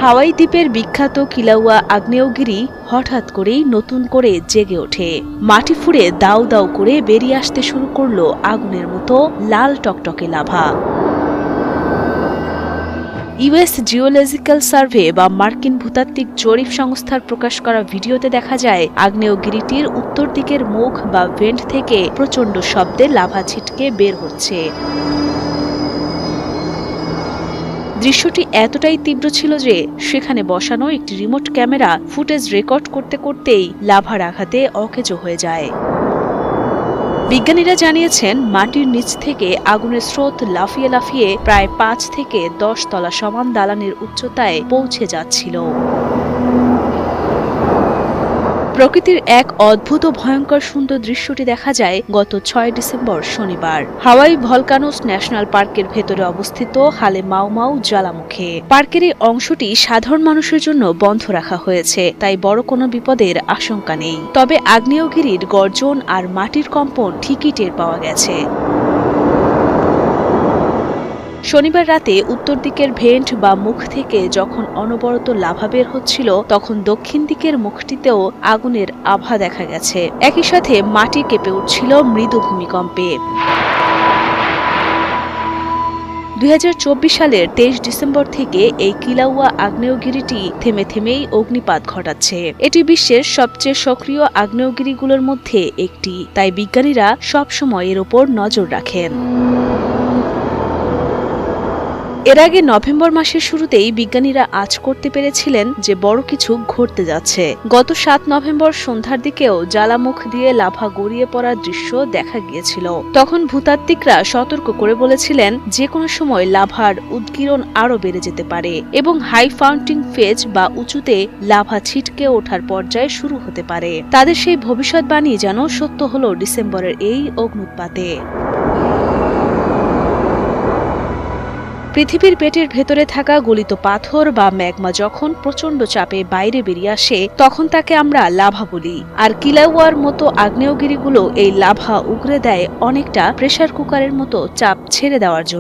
হাওয়াই দ্বীপের বিখ্যাত কিলাউয়া আগ্নেয়গিরি হঠাৎ করেই নতুন করে জেগে ওঠে। মাটি ফুঁড়ে দাউ দাউ করে বেরিয়ে আসতে শুরু করলো আগুনের মতো লাল টকটকে লাভা। ইউএস জিওলজিক্যাল সার্ভে বা মার্কিন ভূতাত্ত্বিক জরিপ সংস্থার প্রকাশ করা ভিডিওতে দেখা যায় আগ্নেয়গিরিটির উত্তর দিকের মুখ বা ভেন্ট থেকে প্রচণ্ড শব্দে লাভা ছিটকে বের হচ্ছে। দৃশ্যটি এতটাই তীব্র ছিল যে সেখানে বসানো একটি রিমোট ক্যামেরা ফুটেজ রেকর্ড করতে করতেই লাভার আঘাতে অকেজো হয়ে যায়। বিজ্ঞানীরা জানিয়েছেন মাটির নিচ থেকে আগুনের স্রোত লাফিয়ে লাফিয়ে প্রায় ৫ থেকে ১০ তলা সমান দালানের উচ্চতায় পৌঁছে যাচ্ছিল। প্রকৃতির এক অদ্ভুত ভয়ঙ্কর সুন্দর দৃশ্যটি দেখা যায় গত ৬ ডিসেম্বর শনিবার হাওয়াই ভলকানোস ন্যাশনাল পার্কের ভেতরে অবস্থিত হালে মাউ মাউ জ্বালামুখে। পার্কের এই অংশটি সাধারণ মানুষের জন্য বন্ধ রাখা হয়েছে, তাই বড় কোনো বিপদের আশঙ্কা নেই। তবে আগ্নেয়গিরির গর্জন আর মাটির কম্পন ঠিকই টের পাওয়া গেছে। শনিবার রাতে উত্তর দিকের ভেন্ট বা মুখ থেকে যখন অনবরত লাভা বের হচ্ছিল, তখন দক্ষিণ দিকের মুখটিতেও আগুনের আভা দেখা গেছে। একই সাথে মাটি কেঁপে উঠছিল মৃদু ভূমিকম্পে। ২০২৪ সালের ২৩ ডিসেম্বর থেকে এই কিলাউয়া আগ্নেয়গিরিটি থেমে থেমেই অগ্নিপাত ঘটাচ্ছে। এটি বিশ্বের সবচেয়ে সক্রিয় আগ্নেয়গিরিগুলোর মধ্যে একটি, তাই বিজ্ঞানীরা সবসময় এর ওপর নজর রাখেন। এর আগে নভেম্বর মাসের শুরুতেই বিজ্ঞানীরা আঁচ করতে পেরেছিলেন যে বড় কিছু ঘটতে যাচ্ছে। গত ৭ নভেম্বর সন্ধ্যার দিকেও জ্বালামুখ দিয়ে লাভা গড়িয়ে পড়ার দৃশ্য দেখা গিয়েছিল। তখন ভূতাত্ত্বিকরা সতর্ক করে বলেছিলেন যে কোনো সময় লাভার উদগীরণ আরও বেড়ে যেতে পারে এবং হাই ফাউন্টিং ফেজ বা উঁচুতে লাভা ছিটকে ওঠার পর্যায়ে শুরু হতে পারে। তাদের সেই ভবিষ্যৎবাণী যেন সত্য হলো ডিসেম্বরের এই অগ্ন্যুৎপাতে। পৃথিবীর পেটের ভেতরে থাকা গলিত পাথর বা ম্যাগমা যখন প্রচণ্ড চাপে বাইরে বেরিয়ে আসে, তখন তাকে আমরা লাভা বলি। আর কিলাউয়ার মতো আগ্নেয়গিরিগুলো এই লাভা উগরে দেয় অনেকটা প্রেসার কুকারের মতো চাপ ছেড়ে দেওয়ার জন্য।